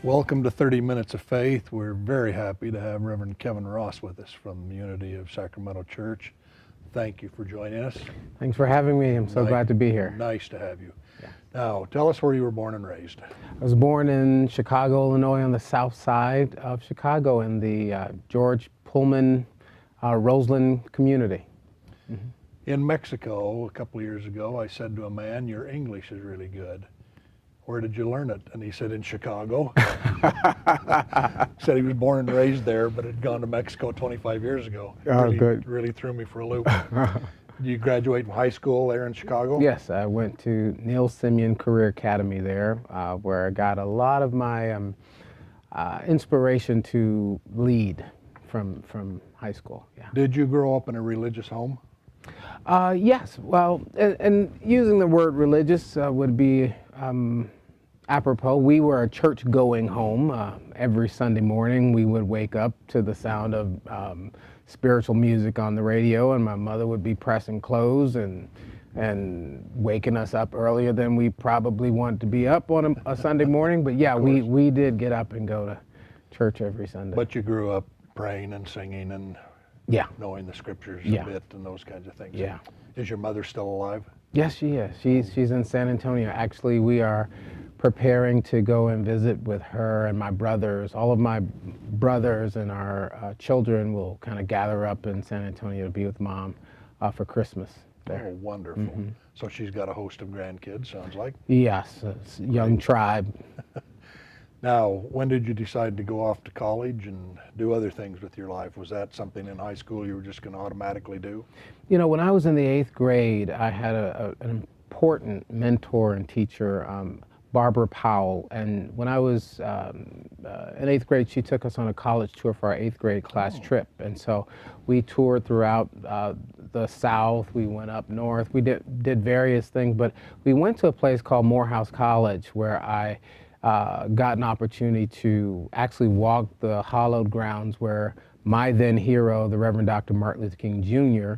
Welcome to 30 Minutes of Faith. We're very happy to have Reverend Kevin Ross with us from the Unity of Sacramento Church. Thank you for joining us. Thanks for having me. I'm so glad to be here. Nice to have you. Yeah. Now, tell us where you were born and raised. I was born in Chicago, Illinois, on the south side of Chicago in the George Pullman Roseland community. Mm-hmm. In Mexico, a couple of years ago, I said to a man, "Your English is really good. Where did you learn it?" And he said, "In Chicago." Said he was born and raised there, but had gone to Mexico 25 years ago. Good. Really threw me for a loop. Did you graduate from high school there in Chicago? Yes, I went to Neil Simeon Career Academy there, where I got a lot of my inspiration to lead from high school. Yeah. Did you grow up in a religious home? Yes. Well, and using the word religious would be apropos. We were a church-going home. Every Sunday morning, we would wake up to the sound of spiritual music on the radio, and my mother would be pressing clothes and waking us up earlier than we probably wanted to be up on a Sunday morning. But yeah, we did get up and go to church every Sunday. But you grew up praying and singing and knowing the scriptures a bit and those kinds of things. Yeah. Is your mother still alive? Yes, she is. She's in San Antonio. Actually, we are preparing to go and visit with her and my brothers. All of my brothers and our children will kind of gather up in San Antonio to be with Mom for Christmas there. Oh, wonderful. Mm-hmm. So she's got a host of grandkids, sounds like? Yes, a young tribe. Now, when did you decide to go off to college and do other things with your life? Was that something in high school you were just going to automatically do? You know, when I was in the 8th grade, I had an important mentor and teacher, Barbara Powell. And when I was in 8th grade, she took us on a college tour for our 8th grade class trip. And so we toured throughout the South. We went up north. We did various things, but we went to a place called Morehouse College where I got an opportunity to actually walk the hallowed grounds where my then hero, the Reverend Dr. Martin Luther King Jr.,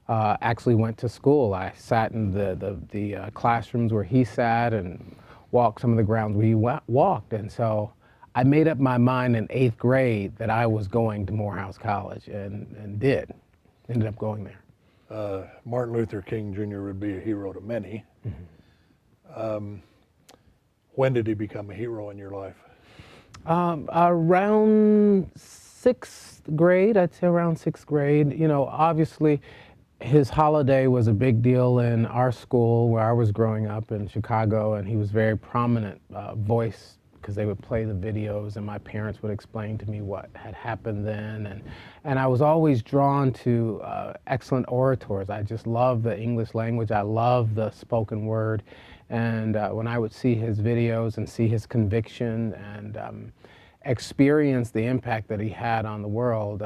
actually went to school. I sat in the classrooms where he sat and walked some of the grounds where he walked. And so I made up my mind in 8th grade that I was going to Morehouse College and ended up going there. Martin Luther King Jr. would be a hero to many. Mm-hmm. When did he become a hero in your life? Around 6th grade, I'd say around 6th grade. You know, obviously his holiday was a big deal in our school where I was growing up in Chicago, and he was a very prominent voice because they would play the videos and my parents would explain to me what had happened then. And I was always drawn to excellent orators. I just love the English language. I love the spoken word. And when I would see his videos and see his conviction and experience the impact that he had on the world,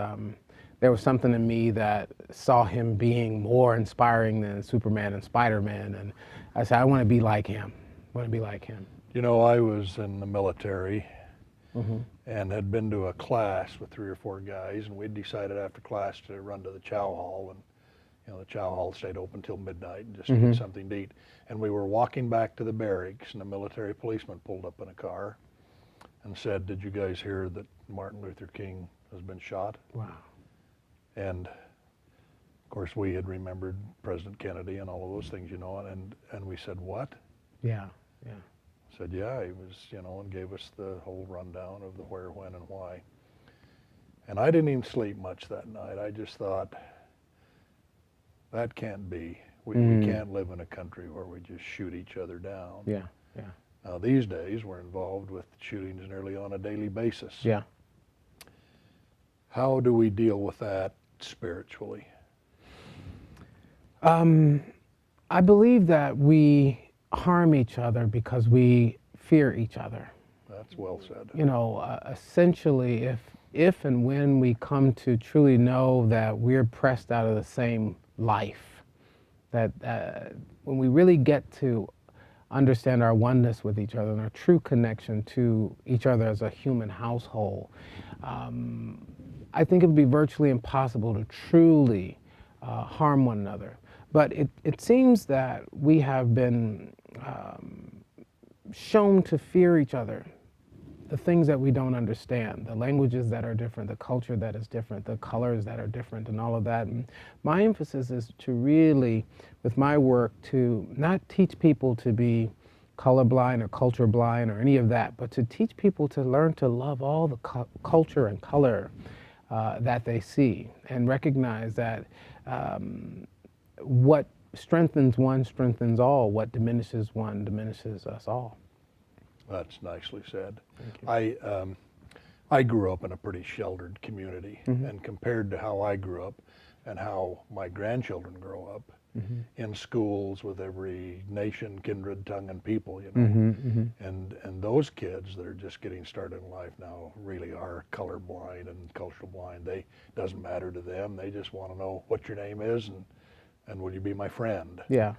there was something in me that saw him being more inspiring than Superman and Spider-Man. And I said, I want to be like him. I want to be like him. You know, I was in the military Mm-hmm. and had been to a class with 3 or 4 guys, and we'd decided after class to run to the chow hall. And you know, the chow hall stayed open till midnight and just to get something to eat. And we were walking back to the barracks, and a military policeman pulled up in a car and said, "Did you guys hear that Martin Luther King has been shot?" Wow. And of course, we had remembered President Kennedy and all of those things, you know, and we said, "What?" Yeah, yeah. Said, "Yeah, he was," you know, and gave us the whole rundown of the where, when, and why. And I didn't even sleep much that night. I just thought, that can't be. We can't live in a country where we just shoot each other down. Yeah, yeah. Now, these days, we're involved with shootings nearly on a daily basis. Yeah. How do we deal with that spiritually? I believe that we harm each other because we fear each other. That's well said. You know, essentially, if and when we come to truly know that we're pressed out of the same life, that when we really get to understand our oneness with each other and our true connection to each other as a human household, I think it would be virtually impossible to truly harm one another. But it seems that we have been shown to fear each other the things that we don't understand, the languages that are different, the culture that is different, the colors that are different, and all of that. And my emphasis is to really, with my work, to not teach people to be colorblind or culture blind or any of that, but to teach people to learn to love all the culture and color that they see, and recognize that what strengthens one strengthens all, what diminishes one diminishes us all. That's nicely said. Thank you. I grew up in a pretty sheltered community, and compared to how I grew up and how my grandchildren grow up in schools with every nation, kindred, tongue, and people, you know, and those kids that are just getting started in life now really are colorblind and cultural blind. They doesn't matter to them. They just want to know what your name is and will you be my friend? Yeah.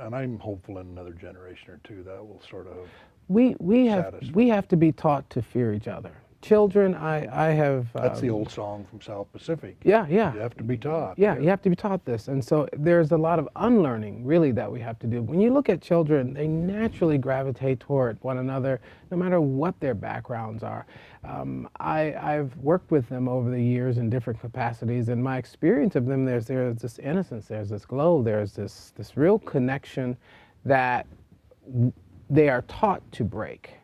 And I'm hopeful in another generation or two that will sort of We have to be taught to fear each other. Children, I have. That's the old song from South Pacific. Yeah. You have to be taught. Yeah, you have to be taught this. And so there's a lot of unlearning, really, that we have to do. When you look at children, they naturally gravitate toward one another, no matter what their backgrounds are. I've worked with them over the years in different capacities, and my experience of them, there's this innocence, there's this glow, there's this real connection that they are taught to break.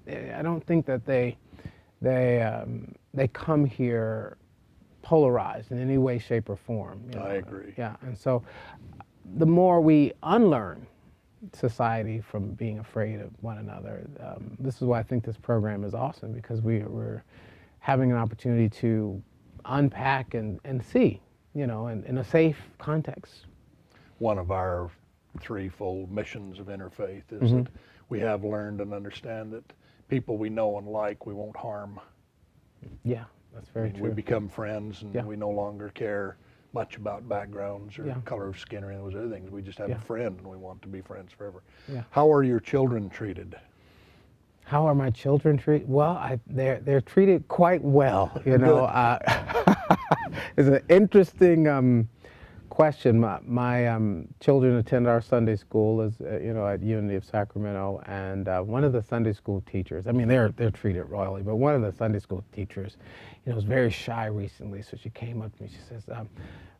I don't think that they come here polarized in any way, shape, or form. You know? I agree. Yeah, and so the more we unlearn society from being afraid of one another, this is why I think this program is awesome, because we're having an opportunity to unpack and see, you know, in a safe context. One of our threefold missions of Interfaith is that we have learned and understand that people we know and like we won't harm. Yeah, that's very true. We become friends, and Yeah. we no longer care much about backgrounds or Yeah. color of skin or any of those other things. We just have Yeah. a friend, and we want to be friends forever. Yeah. How are your children treated? How are my children treated? Well, they're treated quite well. You know, it's an interesting question. My children attend our Sunday school, as you know, at Unity of Sacramento, and one of the Sunday school teachers. I mean, they're treated royally, but one of the Sunday school teachers, you know, was very shy recently. So she came up to me. She says,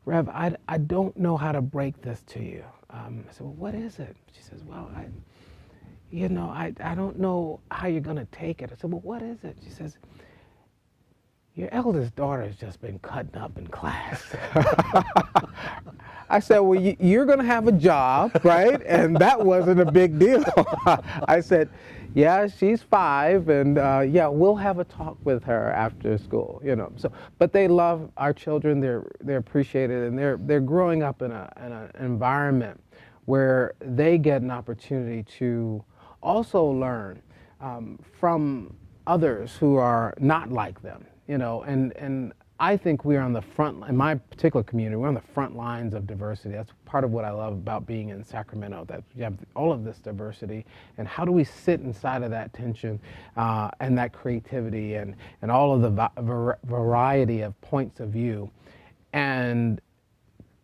"Rev, I don't know how to break this to you." I said, "Well, what is it?" She says, "Well, I don't know how you're going to take it." I said, "Well, what is it?" She says, "Your eldest daughter has just been cutting up in class." I said, "Well, you're going to have a job, right?" And that wasn't a big deal. I said, "Yeah, she's 5, and yeah, we'll have a talk with her after school, you know." So, but they love our children. They're appreciated, and they're growing up in an environment where they get an opportunity to also learn from others who are not like them, you know, and I think we're on the front, in my particular community, we're on the front lines of diversity. That's part of what I love about being in Sacramento, that you have all of this diversity, and how do we sit inside of that tension and that creativity and all of the variety of points of view, and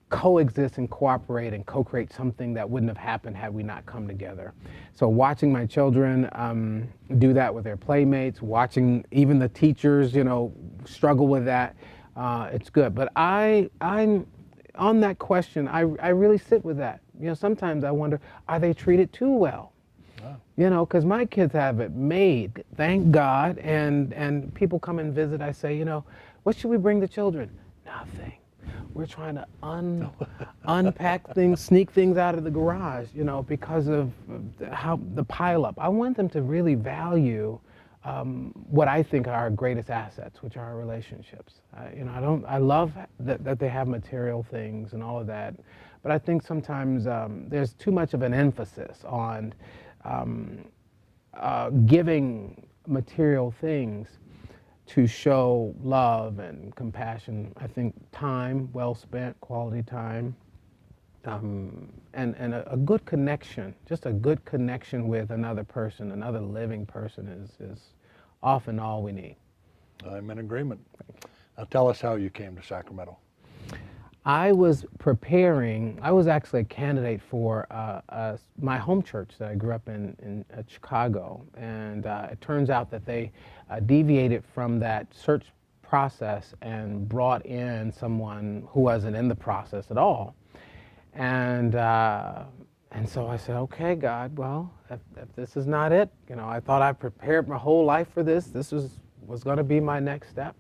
coexist and cooperate and co-create something that wouldn't have happened had we not come together. So watching my children do that with their playmates, watching even the teachers, you know, struggle with that, it's good. But I'm on that question, I really sit with that. You know, sometimes I wonder, are they treated too well? Wow. You know, because my kids have it made, thank God, and people come and visit. I say, you know, what should we bring the children? Nothing. We're trying to unpack things, sneak things out of the garage, you know, because of how the pileup. I want them to really value what I think are our greatest assets, which are our relationships. You know, I love that they have material things and all of that, but I think sometimes there's too much of an emphasis on giving material things to show love and compassion. I think time well spent, quality time, and a good connection, just a good connection with another person, another living person is often all we need. I'm in agreement. Now tell us how you came to Sacramento. I was preparing, I was actually a candidate for my home church that I grew up in Chicago. And it turns out that they deviated from that search process and brought in someone who wasn't in the process at all. And, and so I said, okay, God, well, if this is not it, you know, I thought I prepared my whole life for this. This was going to be my next step.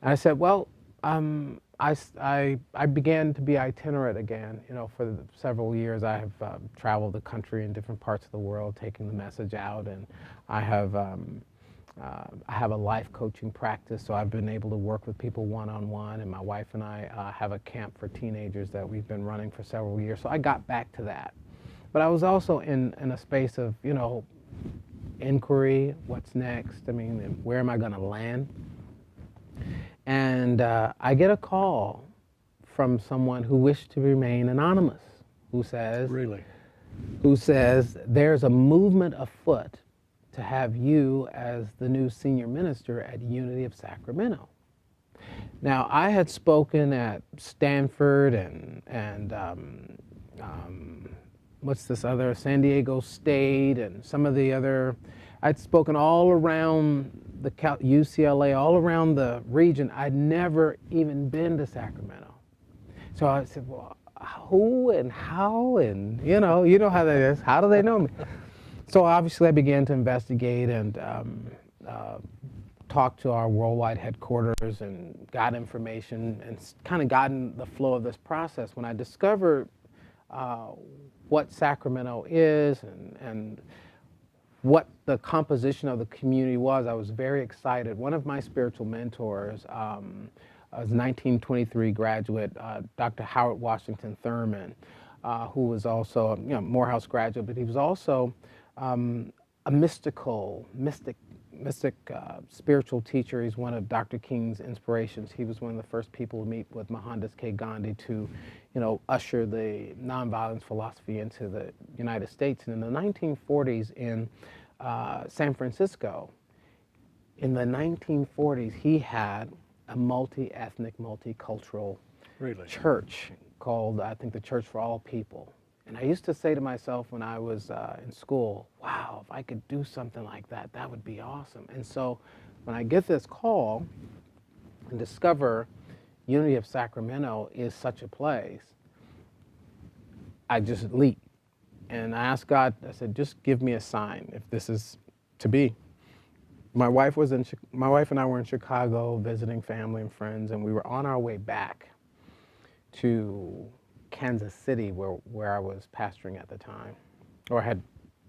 And I said, well, I began to be itinerant again. You know, for several years I have traveled the country in different parts of the world, taking the message out, and I have a life coaching practice, so I've been able to work with people one-on-one, and my wife and I have a camp for teenagers that we've been running for several years. So I got back to that. But I was also in a space of, you know, inquiry, what's next? I mean, where am I going to land? And I get a call from someone who wished to remain anonymous, who says, Really? Who says there's a movement afoot to have you as the new senior minister at Unity of Sacramento. Now, I had spoken at Stanford and what's this other, San Diego State, and some of the other, I'd spoken all around the UCLA, all around the region. I'd never even been to Sacramento. So I said, well, who and how, and you know how that is. How do they know me? So obviously I began to investigate and talk to our worldwide headquarters and got information and kind of gotten the flow of this process. When I discovered what Sacramento is and what the composition of the community was, I was very excited. One of my spiritual mentors was a 1923 graduate, Dr. Howard Washington Thurman, who was also, you know, Morehouse graduate, but he was also a mystic spiritual teacher. He's one of Dr. King's inspirations. He was one of the first people to meet with Mohandas K. Gandhi to, you know, usher the nonviolence philosophy into the United States. And in the 1940s in San Francisco, in the 1940s, he had a multi-ethnic, multicultural church called, I think, the Church for All People. And I used to say to myself when I was in school, wow, if I could do something like that, that would be awesome. And so when I get this call and discover Unity of Sacramento is such a place, I just leap. And I asked God, I said, just give me a sign if this is to be. My wife and I were in Chicago visiting family and friends, and we were on our way back to Kansas City, where I was pastoring at the time, or had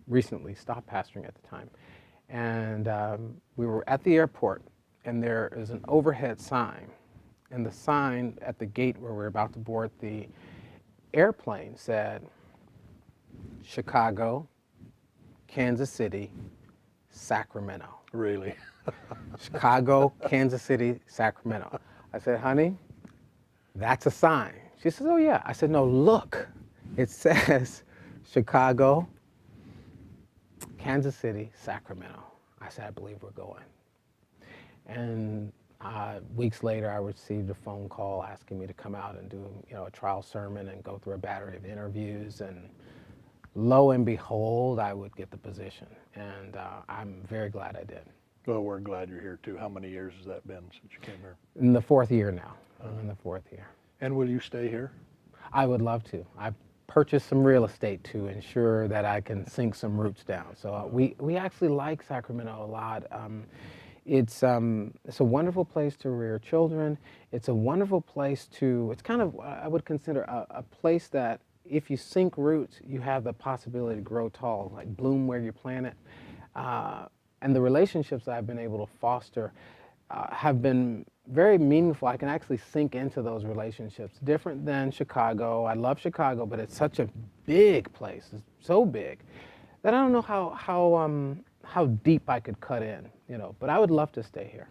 recently stopped pastoring at the time. And we were at the airport, and there is an overhead sign. And the sign at the gate where we were about to board the airplane said, Chicago, Kansas City, Sacramento. Really? Chicago, Kansas City, Sacramento. I said, honey, that's a sign. She says, oh yeah. I said, no, look, it says Chicago, Kansas City, Sacramento. I said, I believe we're going. And weeks later, I received a phone call asking me to come out and do, you know, a trial sermon and go through a battery of interviews. And lo and behold, I would get the position. And I'm very glad I did. Well, we're glad you're here too. How many years has that been since you came here? In the fourth year now. I'm in the fourth year. And will you stay here? I would love to. I purchased some real estate to ensure that I can sink some roots down. So we actually like Sacramento a lot. It's a wonderful place to rear children. It's a wonderful place to, it's kind of, I would consider a place that if you sink roots, you have the possibility to grow tall, like bloom where you plant it. And the relationships I've been able to foster have been very meaningful. I can actually sink into those relationships. Different than Chicago. I love Chicago, but it's such a big place. It's so big that I don't know how deep I could cut in, you know. But I would love to stay here.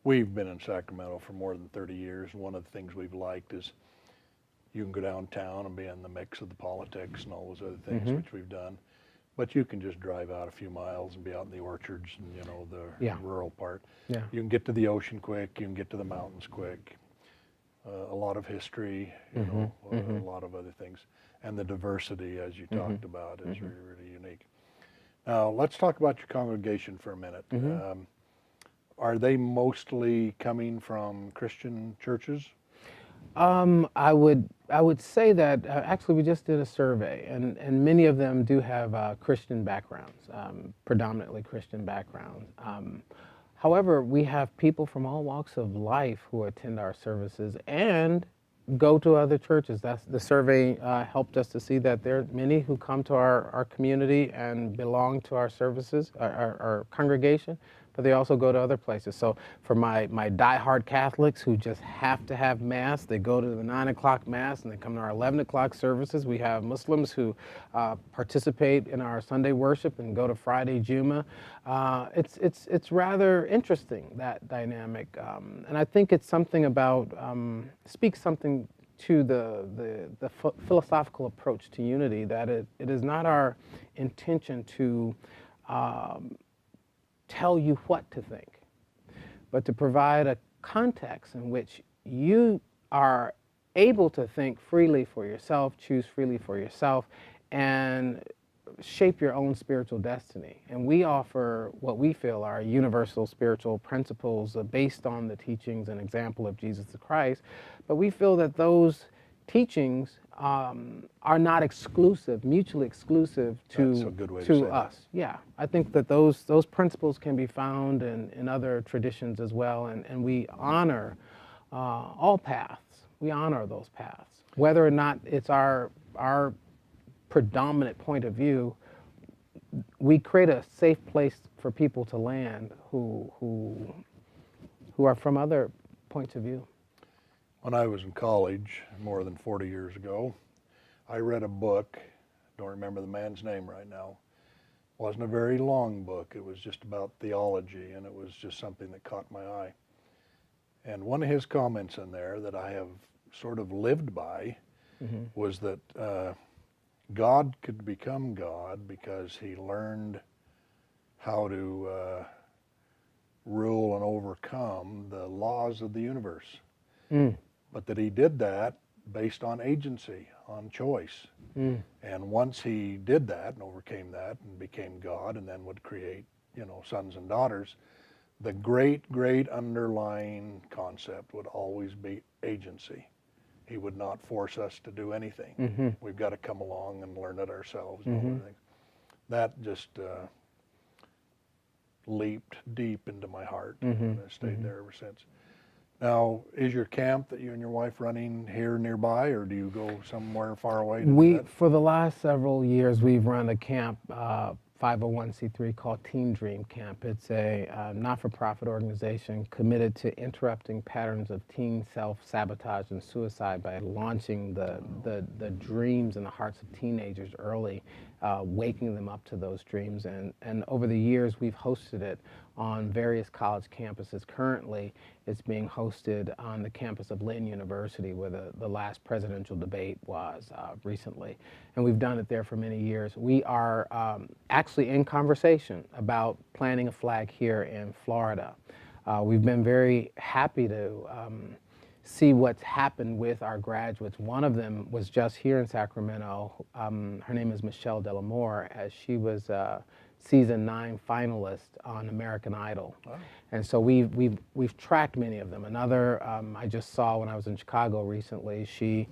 We've been in Sacramento for more than 30 years, and one of the things we've liked is you can go downtown and be in the mix of the politics and all those other things, which we've done. But you can just drive out a few miles and be out in the orchards and, you know, the rural part. Yeah. You can get to the ocean quick. You can get to the mountains quick. a lot of history, you know, a lot of other things, and the diversity, as you talked about, is really, really unique. Now, let's talk about your congregation for a minute. Are they mostly coming from Christian churches? I would say that actually we just did a survey, and many of them do have Christian backgrounds, predominantly Christian backgrounds. However, we have people from all walks of life who attend our services and go to other churches. That's the survey helped us to see that there are many who come to our community and belong to our services, our congregation, but they also go to other places. So for my diehard Catholics who just have to have Mass, they go to the 9 o'clock Mass and they come to our 11 o'clock services. We have Muslims who participate in our Sunday worship and go to Friday Juma. It's rather interesting, that dynamic. And I think it's something about, speaks something to the philosophical approach to unity, that it is not our intention to tell you what to think, but to provide a context in which you are able to think freely for yourself, choose freely for yourself, and shape your own spiritual destiny. And we offer what we feel are universal spiritual principles based on the teachings and example of Jesus Christ, but we feel that those teachings are not exclusive, mutually exclusive to That's a good way to say us. that. Yeah, I think that those principles can be found in other traditions as well, and we honor all paths. We honor those paths, whether or not it's our predominant point of view. We create a safe place for people to land who are from other points of view. When I was in college, more than 40 years ago, I read a book, don't remember the man's name right now. It wasn't a very long book, it was just about theology, and it was just something that caught my eye. And one of his comments in there that I have sort of lived by was that God could become God because he learned how to rule and overcome the laws of the universe. But that he did that based on agency, on choice. And once he did that and overcame that and became God and then would create, you know, sons and daughters, the great underlying concept would always be agency. He would not force us to do anything. We've got to come along and learn it ourselves. And all things. That just leaped deep into my heart and it stayed there ever since. Now, is your camp that you and your wife running here nearby, or do you go somewhere far away to do that? For the last several years, we've run a camp, 501c3 called Teen Dream Camp. It's a not-for-profit organization committed to interrupting patterns of teen self-sabotage and suicide by launching the dreams in the hearts of teenagers early, waking them up to those dreams. And over the years, we've hosted it on various college campuses. Currently, it's being hosted on the campus of Lynn University, where the last presidential debate was recently. And we've done it there for many years. We are actually in conversation about planting a flag here in Florida. We've been very happy to see what's happened with our graduates. One of them was just here in Sacramento. Her name is Michelle Delamore, as she was season 9 finalist on American Idol. Wow. And so we've tracked many of them. Another I just saw when I was in Chicago recently, she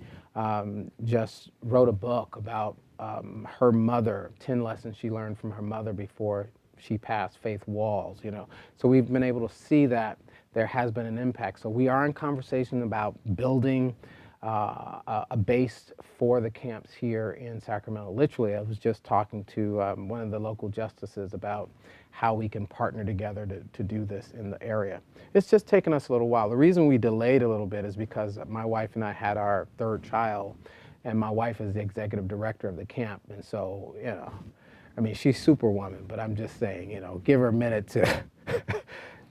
just wrote a book about her mother, 10 lessons she learned from her mother before she passed, Faith Walls, you know. So we've been able to see that there has been an impact. So we are in conversation about building a base for the camps here in Sacramento. Literally, I was just talking to one of the local justices about how we can partner together to do this in the area. It's just taken us a little while. The reason we delayed a little bit is because my wife and I had our third child, and my wife is the executive director of the camp, and so, you know, I mean, she's Superwoman, but I'm just saying, you know, give her a minute to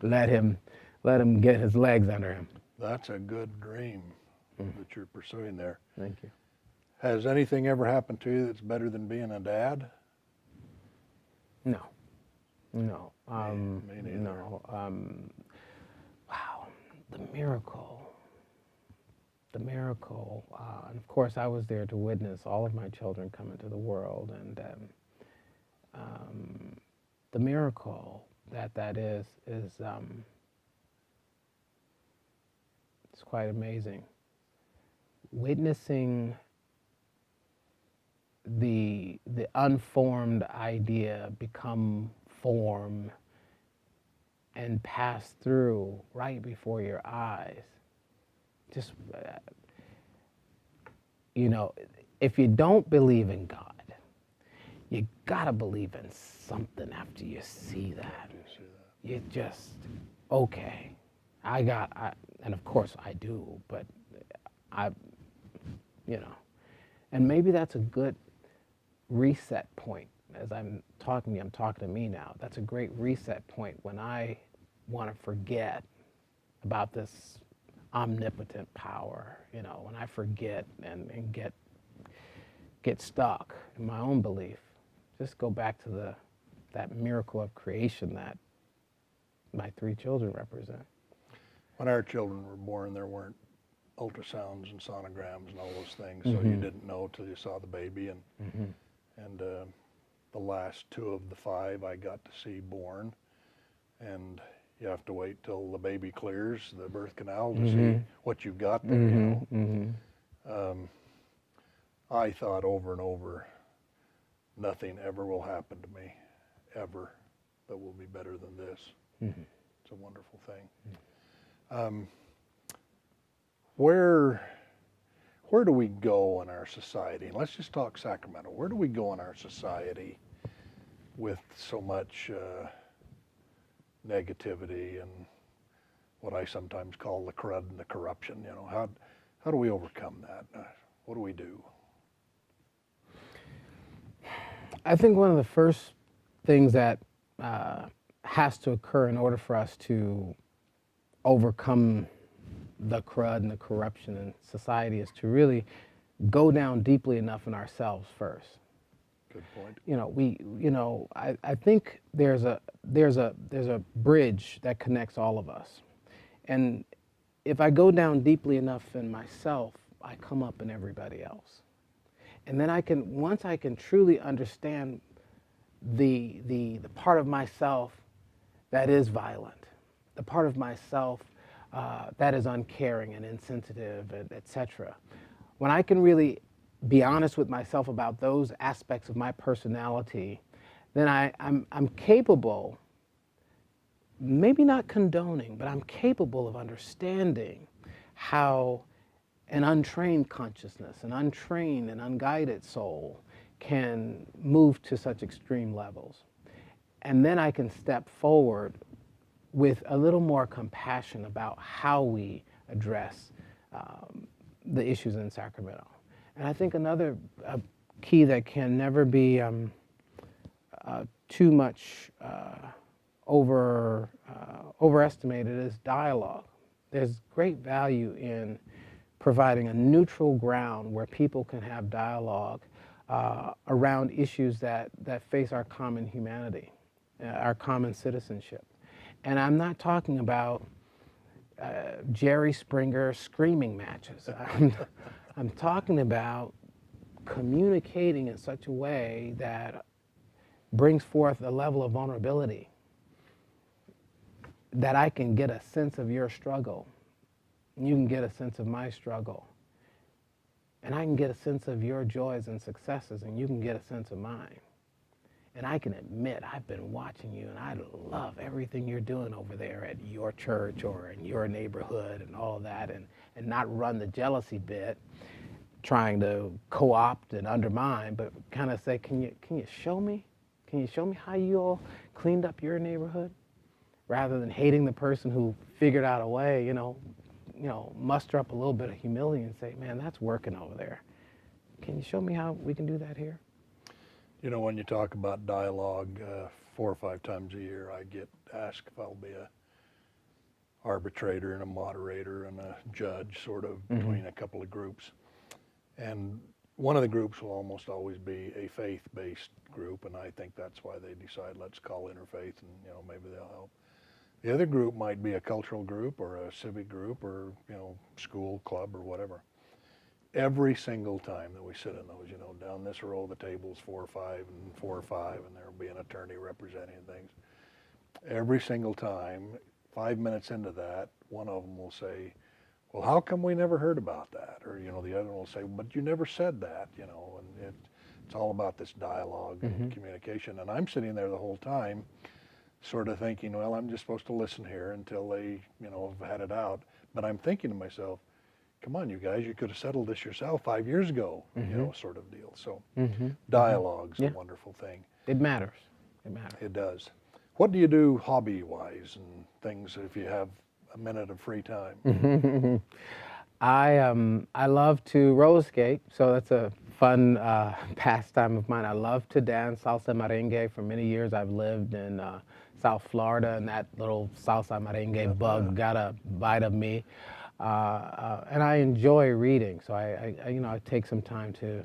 let him get his legs under him. That's a good dream that you're pursuing there. Thank you. Has anything ever happened to you that's better than being a dad? No. No. Me neither. No. Wow. The miracle. the miracle, and of course I was there to witness all of my children come into the world, and the miracle that is it's quite amazing. Witnessing the unformed idea become form and pass through right before your eyes. Just, if you don't believe in God, you gotta believe in something after you see that. You just, okay, and of course I do, but and maybe that's a good reset point. As I'm talking to me now. That's a great reset point when I want to forget about this omnipotent power, when I forget and get stuck in my own belief. Just go back to that miracle of creation that my 3 children represent. When our children were born, there weren't ultrasounds and sonograms and all those things, so you didn't know till you saw the baby. And the last 2 of the 5 I got to see born, and you have to wait till the baby clears the birth canal to see what you've got there. I thought over and over, nothing ever will happen to me, ever, that will be better than this. It's a wonderful thing. Where do we go in our society? And let's just talk Sacramento. Where do we go in our society with so much negativity and what I sometimes call the crud and the corruption? How do we overcome that? What do we do? I think one of the first things that has to occur in order for us to overcome the crud and the corruption in society is to really go down deeply enough in ourselves first. Good point. I think there's a bridge that connects all of us, and if I go down deeply enough in myself, I come up in everybody else, and then once I can truly understand the part of myself that is violent, the part of myself that is uncaring and insensitive, etc. When I can really be honest with myself about those aspects of my personality, then I'm capable, maybe not condoning, but I'm capable of understanding how an untrained consciousness, an untrained and unguided soul can move to such extreme levels. And then I can step forward with a little more compassion about how we address the issues in Sacramento. And I think another key that can never be too much overestimated is dialogue. There's great value in providing a neutral ground where people can have dialogue around issues that face our common humanity, our common citizenship. And I'm not talking about Jerry Springer screaming matches. I'm talking about communicating in such a way that brings forth a level of vulnerability, that I can get a sense of your struggle, and you can get a sense of my struggle, and I can get a sense of your joys and successes, and you can get a sense of mine. And I can admit, I've been watching you, and I love everything you're doing over there at your church or in your neighborhood and all of that, and not run the jealousy bit, trying to co-opt and undermine, but kind of say, can you show me? Can you show me how you all cleaned up your neighborhood? Rather than hating the person who figured out a way, muster up a little bit of humility and say, man, that's working over there. Can you show me how we can do that here? When you talk about dialogue, 4 or 5 times a year, I get asked if I'll be a arbitrator and a moderator and a judge, sort of between a couple of groups. And one of the groups will almost always be a faith-based group, and I think that's why they decide, let's call Interfaith, and maybe they'll help. The other group might be a cultural group or a civic group or, school, club or whatever. Every single time that we sit in those, down this row of the tables, 4 or 5 and 4 or 5, and there'll be an attorney representing things. Every single time, 5 minutes into that, one of them will say, well, how come we never heard about that? Or, the other one will say, but you never said that, and it's all about this dialogue and communication. And I'm sitting there the whole time sort of thinking, well, I'm just supposed to listen here until they, have had it out. But I'm thinking to myself, come on, you guys, you could have settled this yourself 5 years ago, sort of deal. So dialogue's a wonderful thing. It matters. It matters. It does. What do you do hobby-wise and things if you have a minute of free time? I love to roller skate, so that's a fun pastime of mine. I love to dance salsa merengue. For many years, I've lived in South Florida, and that little salsa merengue bug got a bite of me. And I enjoy reading, so I take some time to,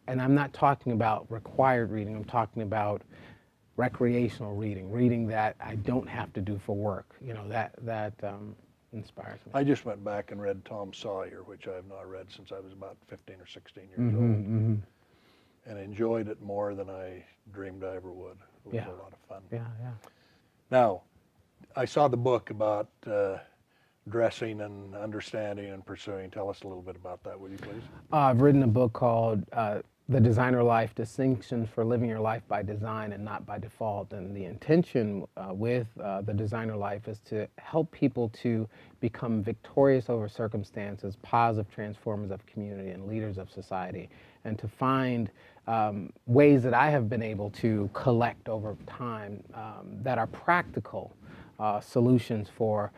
and I'm not talking about required reading. I'm talking about recreational reading that I don't have to do for work. That inspires me. I just went back and read Tom Sawyer, which I have not read since I was about 15 or 16 years old, and enjoyed it more than I dreamed I ever would. It was a lot of fun. Yeah. Now, I saw the book about dressing and understanding and pursuing. Tell us a little bit about that, would you please? I've written a book called The Designer Life, Distinctions for Living Your Life by Design and Not by Default. And the intention with The Designer Life is to help people to become victorious over circumstances, positive transformers of community and leaders of society, and to find ways that I have been able to collect over time that are practical solutions for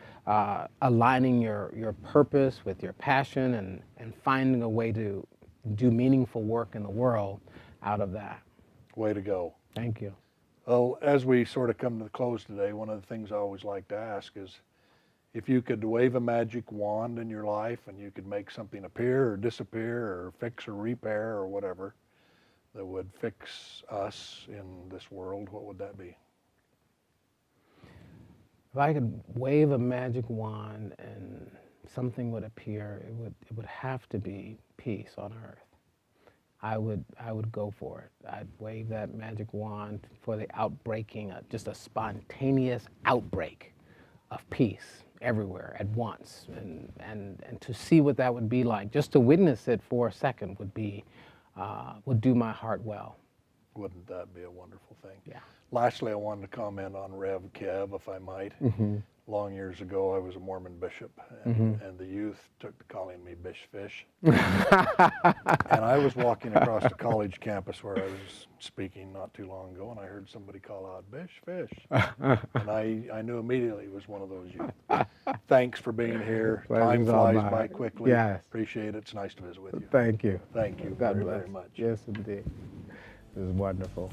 aligning your purpose with your passion and finding a way to do meaningful work in the world out of that. Way to go. Thank you. Well, as we sort of come to the close today, one of the things I always like to ask is if you could wave a magic wand in your life and you could make something appear or disappear or fix or repair or whatever that would fix us in this world, what would that be? If I could wave a magic wand and something would appear, it would have to be peace on earth. I would go for it. I'd wave that magic wand for the outbreaking, just a spontaneous outbreak of peace everywhere at once, and to see what that would be like. Just to witness it for a second would do my heart well. Wouldn't that be a wonderful thing? Yeah. Lastly, I wanted to comment on Rev Kev, if I might. Long years ago, I was a Mormon bishop, and the youth took to calling me Bish Fish. And I was walking across the college campus where I was speaking not too long ago, and I heard somebody call out, Bish Fish. And I knew immediately it was one of those youth. Thanks for being here. Time flies by quickly. Yes. Appreciate it. It's nice to visit with you. Thank you. Thank you God very, bless. very much. Yes, indeed. It was wonderful.